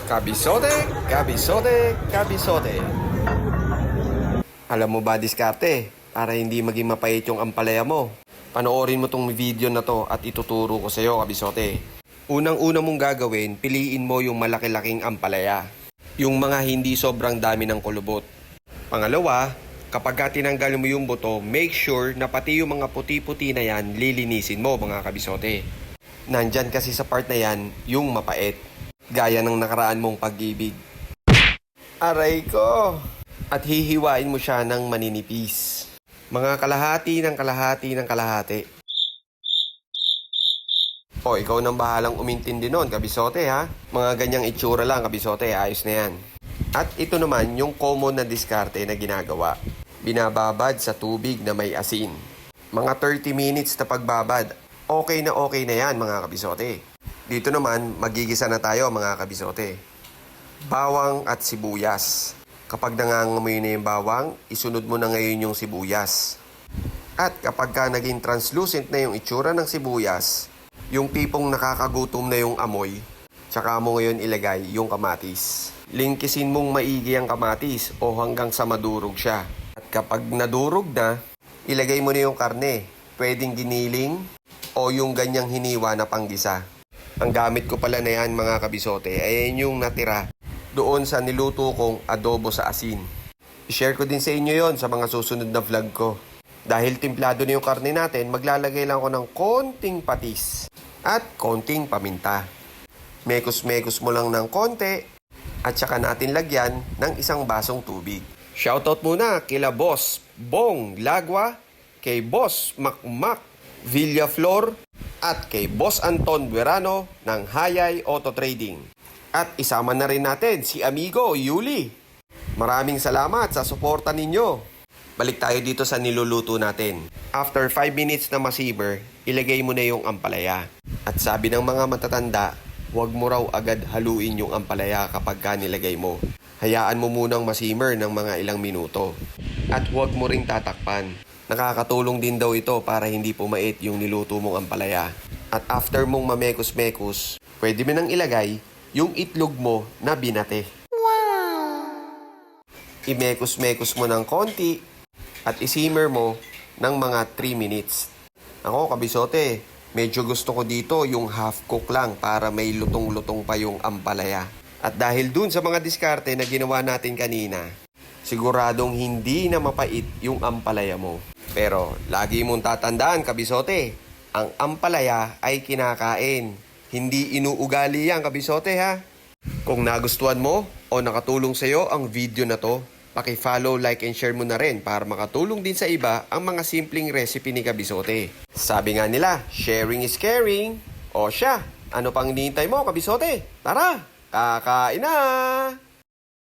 Kabisote, kabisote, kabisote. Alam mo ba diskarte para hindi maging mapait yung ampalaya mo? Panoorin mo tong video na to at ituturo ko sa'yo, kabisote. Unang-una mong gagawin, piliin mo yung malaki-laking ampalaya. Yung mga hindi sobrang dami ng kulubot. Pangalawa, kapag tinanggal mo yung buto, make sure na pati yung mga puti-puti na yan, lilinisin mo mga kabisote. Nandyan kasi sa part na yan, yung mapait. Gaya ng nakaraan mong pag-ibig. Aray ko! At hihiwain mo siya ng maninipis. Mga kalahati ng kalahati ng kalahati. O, ikaw nang bahalang umintindi nun, kabisote ha. Mga ganyang itsura lang, kabisote, ayos na yan. At ito naman yung common na diskarte na ginagawa. Binababad sa tubig na may asin. Mga 30 minutes na pagbabad. Okay na yan mga kabisote. Dito naman, magigisa na tayo mga kabisote. Bawang at sibuyas. Kapag nangangamoy na yung bawang, isunod mo na ngayon yung sibuyas. At kapag naging translucent na yung itsura ng sibuyas, yung tipong nakakagutom na yung amoy, tsaka mo ngayon ilagay yung kamatis. Lingkisin mong maigi ang kamatis o hanggang sa madurog siya. At kapag nadurog na, ilagay mo na yung karne. Pwedeng giniling o yung ganyang hiniwa na panggisa. Ang gamit ko pala na yan mga kabisote, ayan yung natira doon sa niluto kong adobo sa asin. I-share ko din sa inyo yon sa mga susunod na vlog ko. Dahil timplado na yung karne natin, maglalagay lang ako ng konting patis at konting paminta. Mekos-mekos mo lang ng konti at saka natin lagyan ng isang basong tubig. Shoutout muna kila Boss Bong Lagwa, kay Boss Makmak Villaflor, at kay Boss Anton Buerano ng Hayay Auto Trading. At isama na rin natin si Amigo Yuli. Maraming salamat sa suporta ninyo. Balik tayo dito sa niluluto natin. After 5 minutes na masimmer, ilagay mo na yung ampalaya. At sabi ng mga matatanda, huwag mo raw agad haluin yung ampalaya kapag nilagay mo. Hayaan mo munang masimmer ng mga ilang minuto. At huwag mo ring tatakpan. Nakakatulong din daw ito para hindi pumait yung niluto mong ampalaya. At after mong mamekos-mekos, pwede mo nang ilagay yung itlog mo na binate. Wow! Imekos-mekos mo ng konti at isimmer mo ng mga 3 minutes. Ako, kabisote, medyo gusto ko dito yung half cook lang para may lutong-lutong pa yung ampalaya. At dahil dun sa mga diskarte na ginawa natin kanina, siguradong hindi na mapait yung ampalaya mo. Pero lagi mong tatandaan, kabisote, ang ampalaya ay kinakain. Hindi inuugali yan, kabisote ha. Kung nagustuhan mo o nakatulong sa'yo ang video na to, paki-follow, like, and share mo na rin para makatulong din sa iba ang mga simpleng recipe ni kabisote. Sabi nga nila, sharing is caring. O siya, ano pang hinihintay mo, kabisote? Tara, kakain na!